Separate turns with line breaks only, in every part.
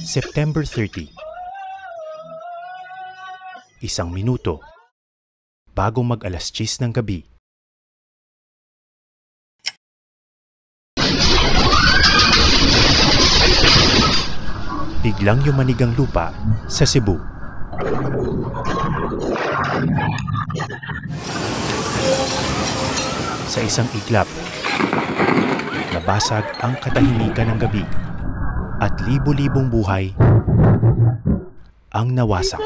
September 30. Isang minuto bago mag-alas 10 ng gabi. Biglang yumanig ang lupa sa Cebu. Sa isang iglap, nabasag ang katahimikan ng gabi at libo-libong buhay ang nawasak.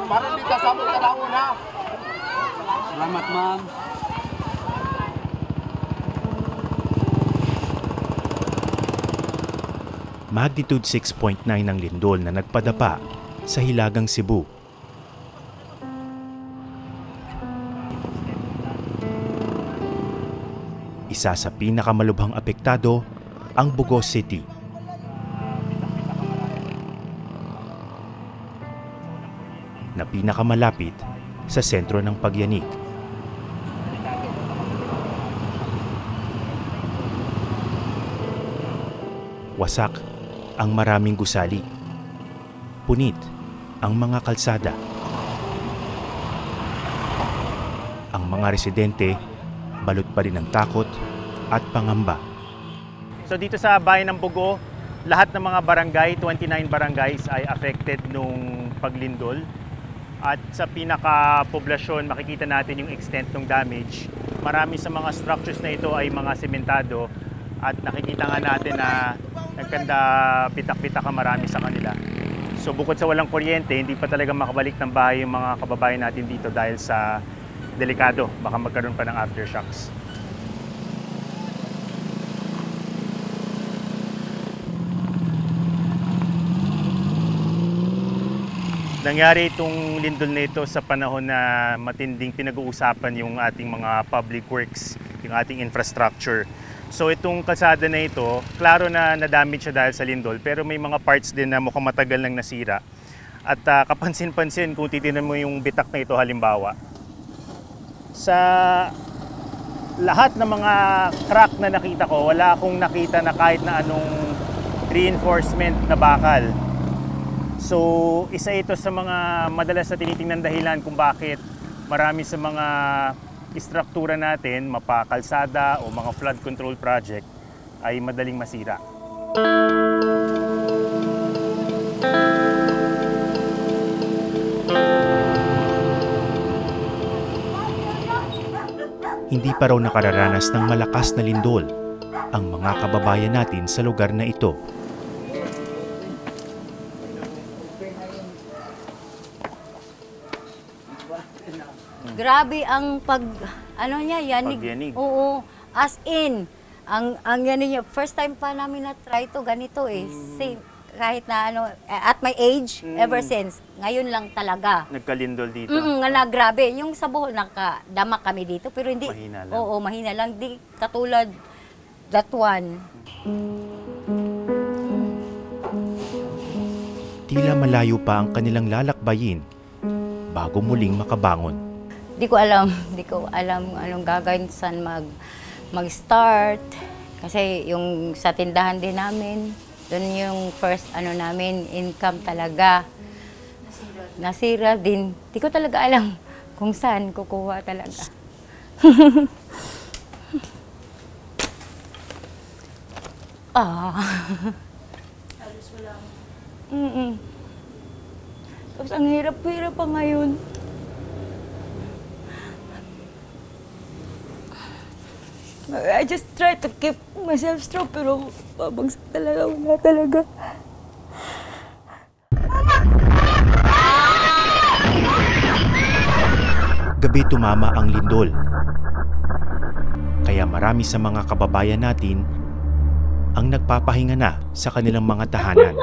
Parang dito sa among tanawon ha.
Salamat, ma'am.
Magnitude 6.9 ng lindol na nagpadapa sa Hilagang Cebu. Isa sa pinakamalubhang apektado ang Bugos City. Na pinakamalapit sa sentro ng pagyanig. Wasak ang maraming gusali. Punit ang mga kalsada. Ang mga residente balot pa rin ng takot at pangamba.
So dito sa bayan ng Bugo, lahat ng mga barangay, 29 barangays ay affected nung paglindol. At sa pinaka-poblasyon, makikita natin yung extent ng damage. Marami sa mga structures na ito ay mga sementado at nakikita nga natin na nagkanda pitak-pitak ang marami sa kanila. So bukod sa walang kuryente, hindi pa talaga makabalik ng bahay yung mga kababayan natin dito dahil sa delikado. Baka magkaroon pa ng aftershocks. Nangyari itong lindol na ito sa panahon na matinding pinag-uusapan yung ating mga public works, yung ating infrastructure. So itong kalsada na ito, klaro na na-damage siya dahil sa lindol, pero may mga parts din na mukhang matagal nang nasira. At kapansin-pansin kung titignan mo yung bitak na ito halimbawa, sa lahat ng mga crack na nakita ko, wala akong nakita na kahit na anong reinforcement na bakal. So, isa ito sa mga madalas na tinitingnan dahilan kung bakit marami sa mga istruktura natin, mapakalsada o mga flood control project ay madaling masira.
Hindi pa raw nakararanas ng malakas na lindol ang mga kababayan natin sa lugar na ito.
Grabe ang yanig.
Pagyanig.
Oo, as in, ang yanig niya, first time pa namin na-try to ganito eh. Same, kahit na at my age, ever since, ngayon lang talaga.
Nagkalindol dito.
Grabe. Yung sa Bohol, nakadama kami dito, pero hindi.
Mahina lang.
Oo, mahina lang. Di katulad that one.
Tila malayo pa ang kanilang lalakbayin bago muling makabangon.
Di ko alam anong gagawin, saan mag-start. Kasi yung sa tindahan din namin, doon yung first namin, income talaga. Nasira din. Di ko talaga alam kung saan kukuha talaga.
Halos wala.
Tapos ang hirap-hirap pa ngayon.
I just try to keep myself strong, pero babagsak talaga, wala talaga.
Gabi tumama ang lindol. Kaya marami sa mga kababayan natin ang nagpapahinga na sa kanilang mga tahanan.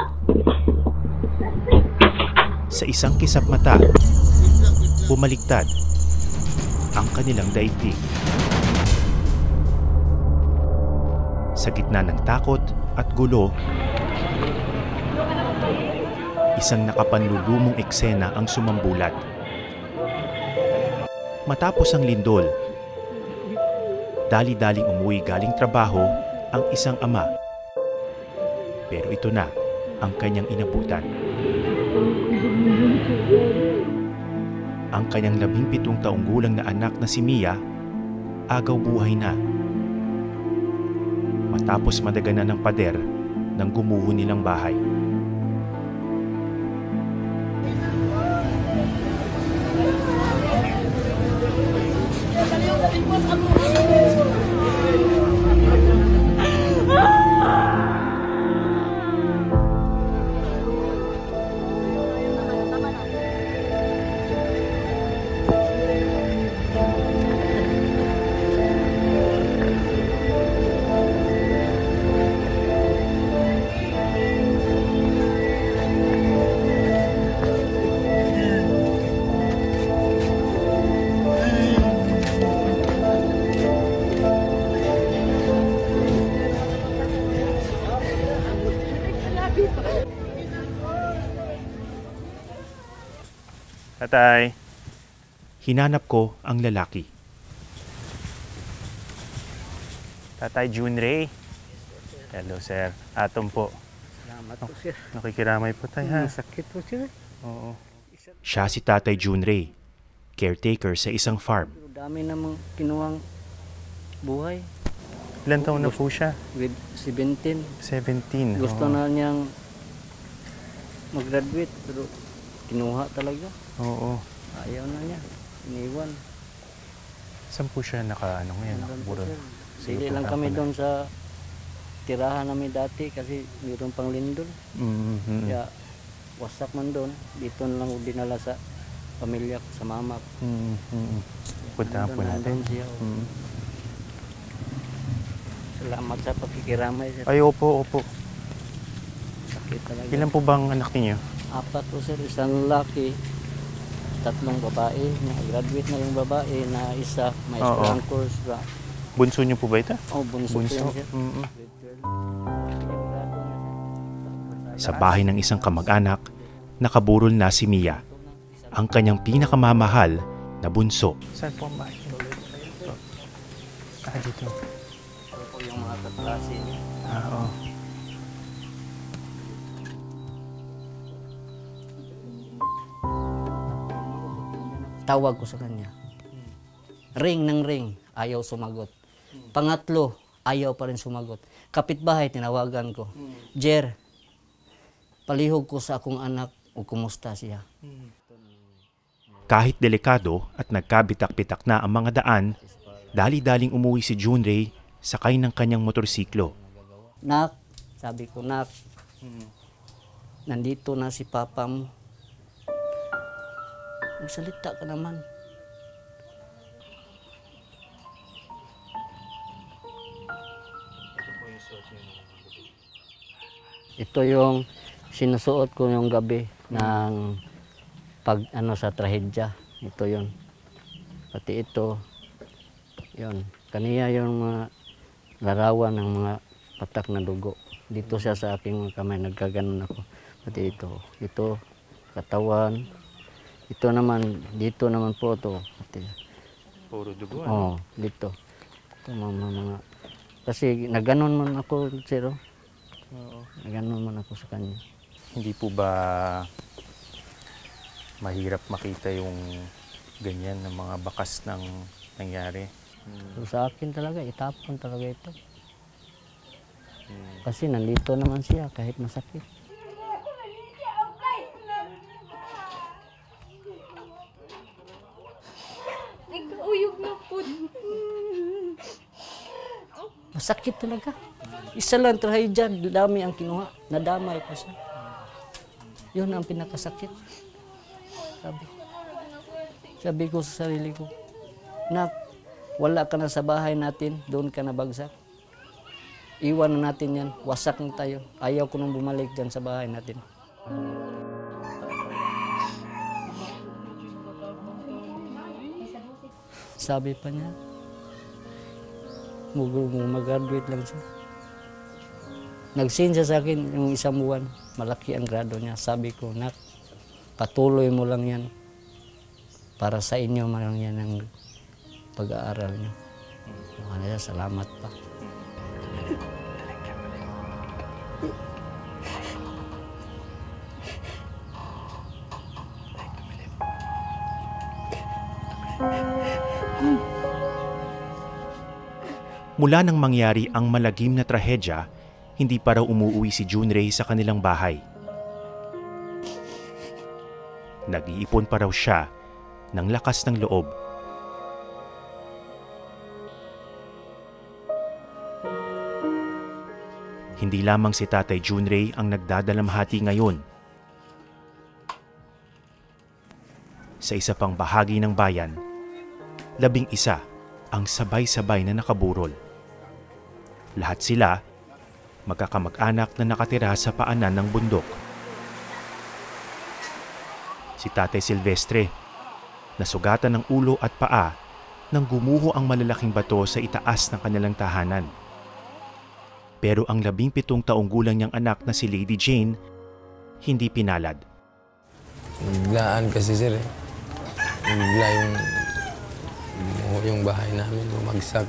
Sa isang kisap mata, bumaliktad ang kanilang daigdig. Sa gitna ng takot at gulo, isang nakapanlulumong eksena ang sumambulat. Matapos ang lindol, dali-daling umuwi galing trabaho ang isang ama. Pero ito na ang kanyang inabutan. Ang kanyang 17 taong gulang na anak na si Mia, agaw buhay na. Matapos madaganan ng pader ng gumuho nilang bahay.
Tatay.
Hinanap ko ang lalaki.
Tatay Junray. Hello, sir. Atom po.
Salamat po, sir.
Nakikiramay po tayo, ha?
Sakit po, sir.
Oo.
Siya si Tatay Junray, caretaker sa isang farm.
Pero dami namang kinuwang buhay.
Ilan taon na po siya?
With 17.
17.
Gusto
Oo.
na niyang mag-graduate, pero kinuha talaga.
Oo.
Ayaw na niya. Iniwan.
Saan po siya naka-ano ngayon?
Nandun po,
Nakaburo.
sir.
Sige
Hindi
po,
lang kami
ako na.
doon sa tirahan namin dati kasi mayroon pang lindol.
Mm-hmm.
Kaya wasak man doon. Dito na lang ko dinala sa pamilya ko, sa mama ko.
Mm-hmm. Punta po
Nandun
natin.
siya.
Mm.
Salamat sa pakikiramay, sir.
Ay, opo, opo.
Sakit talaga.
Ilan po bang anak ninyo?
4 po, sir. Isang lalaki, 3 babae. Graduate na yung babae na isa. May
Oo.
isang course ba?
Bunso niyo po ba ito?
Oh, bunso,
Bunso.
po yan, sir.
Mm-mm.
Sa bahay ng isang kamag-anak, nakaburol na si Mia, ang kanyang pinakamamahal na bunso.
Saan po ang bahay niyo? Dito.
Ito po yung mga kaklase niya.
Oo.
Tawag ko sa kanya. Ring ng ring, ayaw sumagot. Pangatlo, ayaw pa rin sumagot. Kapitbahay, tinawagan ko. Jer, palihog ko sa akong anak o kumusta siya.
Kahit delikado at nagkabitak-bitak na ang mga daan, dali-daling umuwi si Junray sakay ng kanyang motorsiklo.
Nak, sabi ko, nak, nandito na si papa mo. Magsalita ka naman. Ito yung sinusuot ko yung gabi ng pag ano sa trahedya. Ito yon. Pati ito, yon. Kaniya yung mga larawan ng mga patak na dugo. Dito siya sa aking mga kamay, nagkaganon ako. Pati ito, katawan. Ito naman, dito naman po ito. Pati,
Puro dugo.
oh, dito. Ito mga, kasi naganon man ako, sir.
Oo.
Naganon man ako sa kanya.
Hindi po ba mahirap makita yung ganyan ng mga bakas ng nangyari?
So, sa akin talaga, itapon talaga ito. Kasi nandito naman siya kahit masakit.
Nagkauyog na po.
Masakit talaga. Isa lang try dyan, dami ang kinuha. Nadamay pa siya. Yun ang pinakasakit. Sabi ko sa sarili ko, nak, wala ka na sa bahay natin, doon ka na bagsak. Iwan na natin yan, wasak na tayo. Ayaw ko nang bumalik dyan sa bahay natin. Sabi pa niya, mag-graduate lang siya. Nag-send siya sa akin yung isang buwan, malaki ang grado niya. Sabi ko, nak, patuloy mo lang yan. Para sa inyo man lang yan ang pag-aaral niyo. Salamat pa.
Mula nang mangyari ang malagim na trahedya, hindi pa raw umuwi si Junrei sa kanilang bahay. Nag-iipon pa raw siya ng lakas ng loob. Hindi lamang si Tatay Junrei ang nagdadalamhati ngayon. Sa isa pang bahagi ng bayan, 11 ang sabay-sabay na nakaburol. Lahat sila magkakamag-anak na nakatira sa paanan ng bundok. Si Tatay Silvestre, nasugatan ng ulo at paa nang gumuho ang malalaking bato sa itaas ng kanilang tahanan. Pero ang 17 taong gulang niyang anak na si Lady Jane, hindi pinalad.
Biglaan kasi sir eh. Bigla yung bahay namin, bumagsak.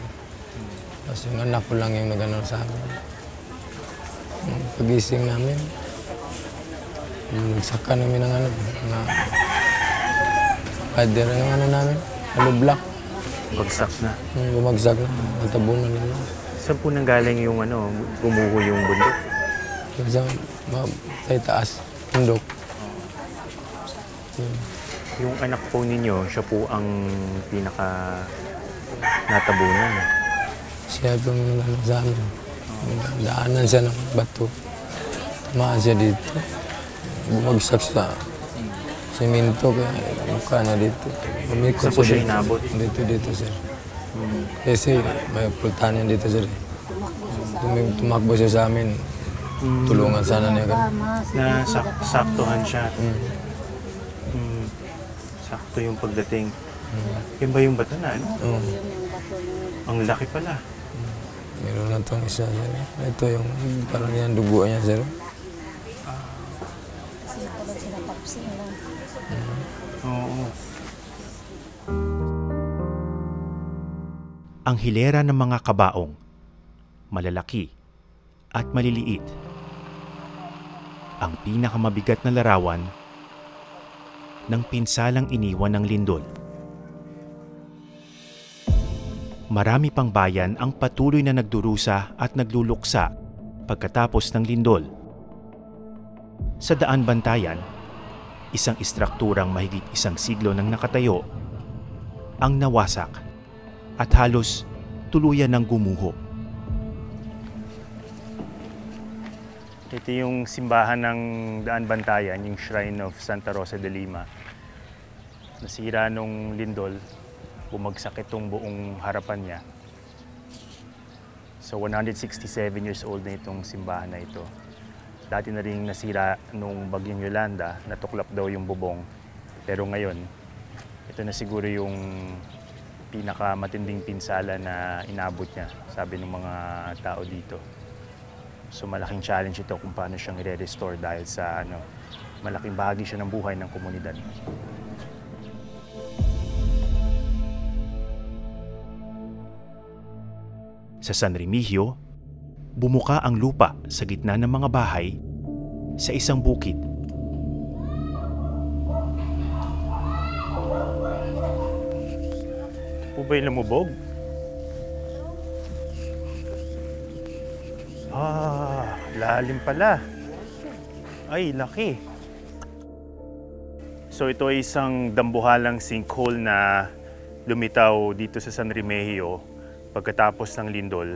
Tapos yung anak ko lang yung nag-ano sa amin. Yung pagising namin, nagsaka namin ng ano, mga pader ng ano namin, block.
Bagsak na.
Bumagsak na, natabunan na.
Saan po nanggaling yung gumuho yung bundok?
Sa taas, bundok.
Yung anak po ninyo, siya po ang pinaka natabunan.
Siya po yung ano sa amin. Daanan siya ng bato. Tamaan siya dito. Bumagsak sa semento kaya mukha na dito.
Saan po siya inabot?
Dito sir. Kasi may pultanan dito sir. Tumakbo siya sa amin. Tulungan sana niya.
Saktuhan siya. Sakto yung pagdating. Yan ba yung bato na, ano? Ang laki pala.
Meron na itong isa, sir. Ito yung parang yan, dugo niya, sir.
Oo.
Ang hilera ng mga kabaong, malalaki at maliliit. Ang pinakamabigat na larawan ng pinsalang iniwan ng lindol. Marami pang bayan ang patuloy na nagdurusa at nagluluksa pagkatapos ng lindol. Sa Daan Bantayan, isang istrukturang mahigit 1 siglo nang nakatayo, ang nawasak at halos tuluyan ng gumuho.
Ito yung simbahan ng Daan Bantayan, yung Shrine of Santa Rosa de Lima. Nasira nung lindol, bumagsak itong buong harapan niya. So 167 years old na itong simbahan na ito. Dati na rin nasira nung bagyong Yolanda, natuklap daw yung bubong. Pero ngayon, ito na siguro yung pinakamatinding pinsala na inabot niya, sabi ng mga tao dito. So malaking challenge ito kung paano siyang i-restore dahil sa malaking bahagi siya ng buhay ng komunidad.
Sa San Remigio, bumuka ang lupa sa gitna ng mga bahay sa isang bukid.
Po ba yung lumubog? Lalim pala. Ay, laki. So ito ay isang dambuhalang sinkhole na lumitaw dito sa San Remigio pagkatapos ng lindol.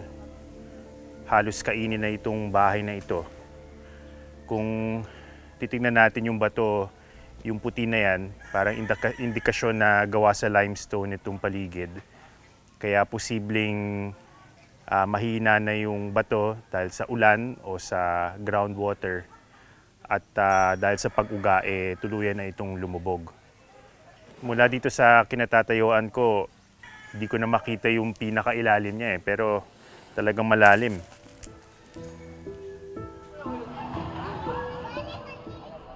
halos kainin na itong bahay na ito. Kung titingnan natin yung bato, yung puti na yan, parang indikasyon na gawa sa limestone itong paligid. Kaya posibleng mahina na yung bato dahil sa ulan o sa groundwater. At dahil sa pag-uga, tuluyan na itong lumubog. Mula dito sa kinatatayuan ko, hindi ko na makita yung pinakailalim niya pero talagang malalim.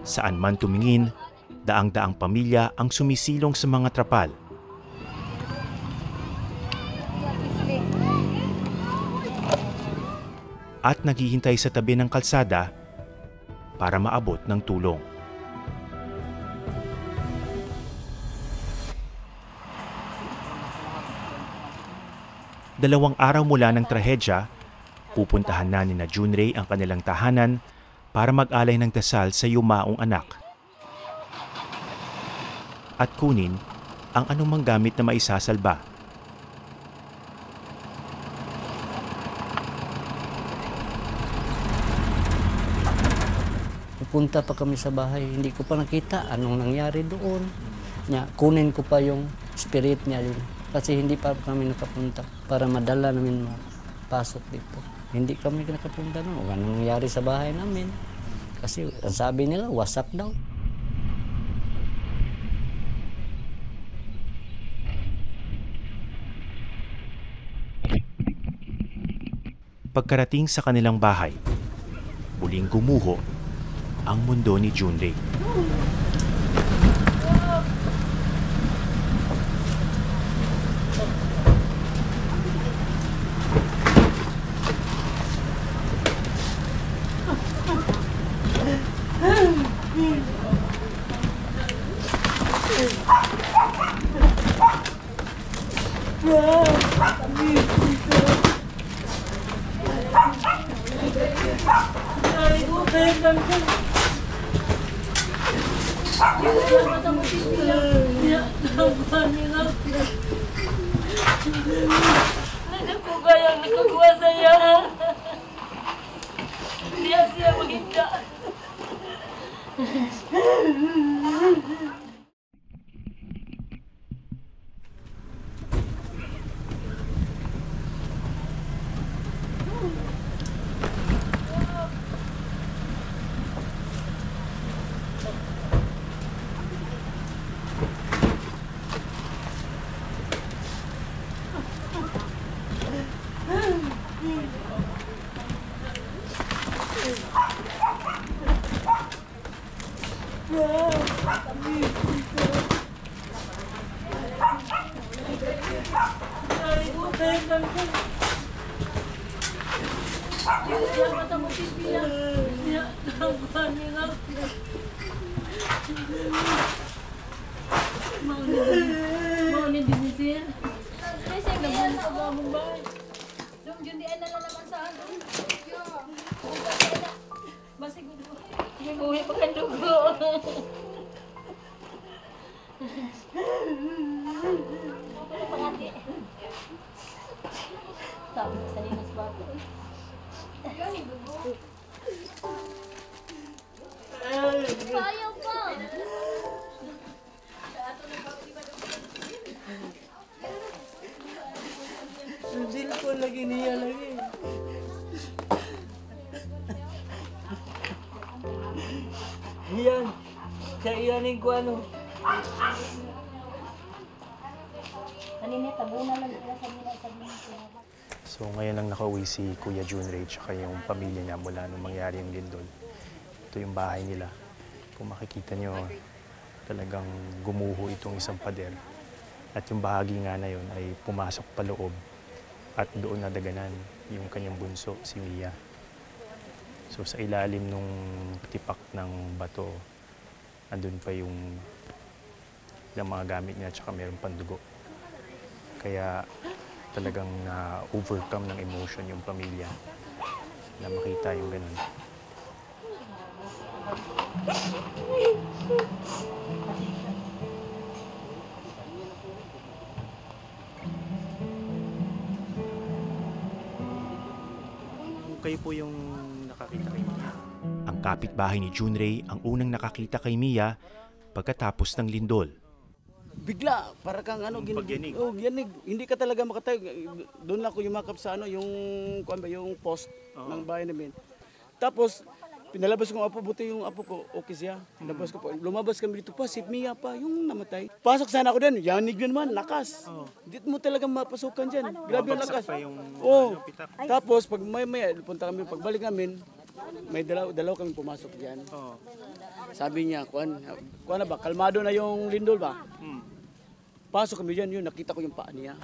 Saan man tumingin, daang-daang pamilya ang sumisilong sa mga trapal. At naghihintay sa tabi ng kalsada para maabot ng tulong. Dalawang araw mula ng trahedya, pupuntahan na ni Junrey ang kanilang tahanan para mag-alay ng dasal sa yumaong anak. At kunin ang anumang gamit na maisasalba.
Pupunta pa kami sa bahay, hindi ko pa nakita anong nangyari doon. Kunin ko pa yung spirit niya yun. Kasi hindi pa kami nakapunta para madala namin mapasok dito. Hindi kami nakapunta noon. Anong nangyari sa bahay namin? Kasi ang sabi nila, wasak daw.
Pagkarating sa kanilang bahay, muling gumuho ang mundo ni Junrey.
Hindi ko kayang nakakuha saya. Hindi siya maghinda. Iyan. Siya iyanin ko ano.
So ngayon lang nakauwi si Kuya Junrey at yung pamilya niya mula nung mangyari yung lindol. Ito yung bahay nila. Kung makikita nyo, talagang gumuho itong isang pader. At yung bahagi nga na yun ay pumasok pa loob at doon nadaganan yung kanyang bunso, si Mia. So sa ilalim nung tipak ng bato, andun pa yung mga gamit niya at mayroong pandugo. Kaya talagang na-overcome ng emotion yung pamilya na makita yung ganun. kayo po yung nakakita kay Mia?
Ang kapitbahay ni Junray ang unang nakakita kay Mia pagkatapos ng lindol.
Bigla, para kang ano,
Pagyanig.
Oh, yanig. Hindi ka talaga makatayo. Doon lang ako yumakap sa ano, yung post ng bahay namin. Tapos, pinalabas ko ang apo, buti yung apo ko, okay siya. Pinalabas ko po. Lumabas kami dito pa, si Mia pa, yung namatay. Pasok sana ako din, yanig na naman, lakas. Hindi mo talaga mapasukan dyan. Grabe yung lakas.
Pa yung pitak.
Tapos, pag may punta kami, pagbalik namin, may dalaw kami pumasok dyan. Sabi niya, kuan na ba, kalmado na yung lindol ba? Pasok kami dyan, yun, nakita ko yung paa niya.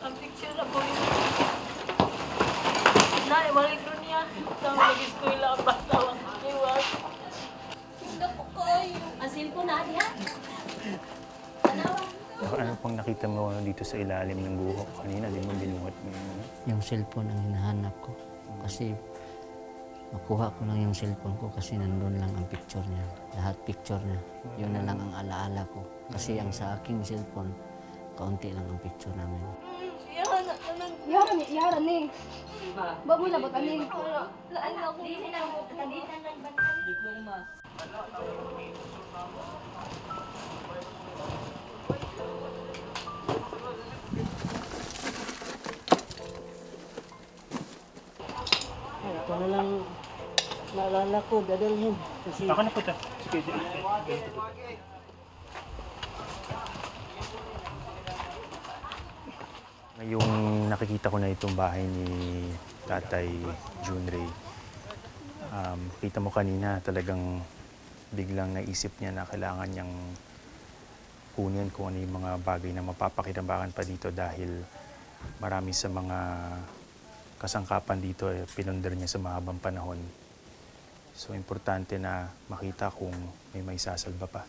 Ang picture na po yun. Balik rin niya. Tama nag-eskwela ang bata. Ang kiwas. Hindi po kayo. Ang cellphone na diha.
Ano pang nakita mo dito sa ilalim ng guho? Kanina, di mo binuhat mo yun.
Yung cellphone ang hinahanap ko. Kasi makuha ko lang yung cellphone ko kasi nandun lang ang picture niya. Lahat picture niya. Yun na lang ang alaala ko. Kasi ang sa aking cellphone, kaunti lang ang picture namin.
Yara ni. Ba mo labot ani. Laan ako. Dili na mo tagitan lang ba? Diploma.
Ito na lang naalala ko, dadalhin. Kasi
Ako na po ito. Sige, ngayong nakikita ko na itong bahay ni Tatay Junray, kita mo kanina talagang biglang naisip niya na kailangan niyang kunin kung ano yung mga bagay na mapapakinabangan pa dito dahil marami sa mga kasangkapan dito pinundar niya sa mahabang panahon. So, importante na makita kung may sasalba pa.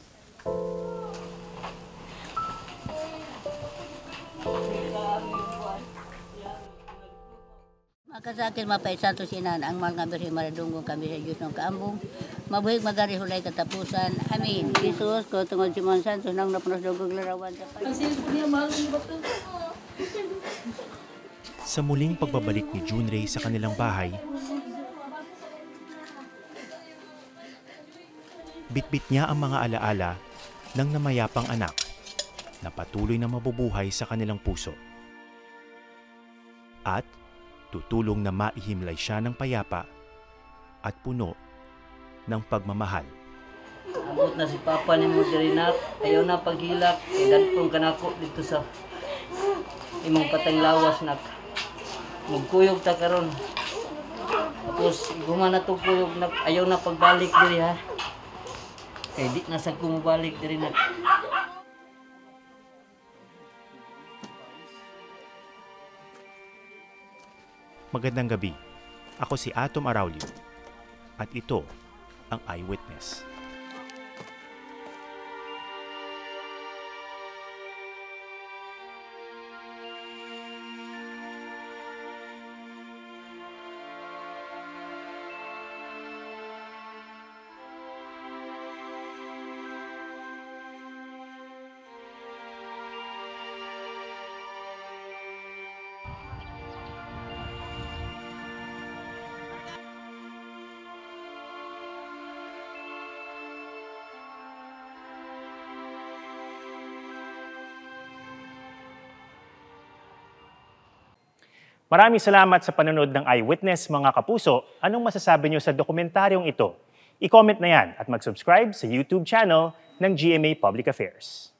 Makasakit mapaisan to sinan ang mahal nga birhe maradungong kami sa Diyos ng kaambong. Mabuhig magari hulay katapusan. Amin. Jesus ko tungod Simon Santos nang napunos dugog larawan sa
Ang cellphone niya mahal ni bato.
Sa muling pagbabalik ni Junray sa kanilang bahay, bitbit niya ang mga alaala ng namayapang anak na patuloy na mabubuhay sa kanilang puso. At tutulong na maihimlay siya ng payapa at puno ng pagmamahal.
abot na si Papa ni Moderinak. Ayaw na paghilak. Idatong kanako dito sa imong patang lawas na magkuyog ta karon. Tapos gumana to kuyog na ayaw na pagbalik diri ha. Kay di na sa kumubalik diri na.
Magandang gabi. Ako si Atom Araulio at ito ang Eyewitness.
Maraming salamat sa panonood ng Eyewitness, mga kapuso. Anong masasabi niyo sa dokumentaryong ito? I-comment na yan at mag-subscribe sa YouTube channel ng GMA Public Affairs.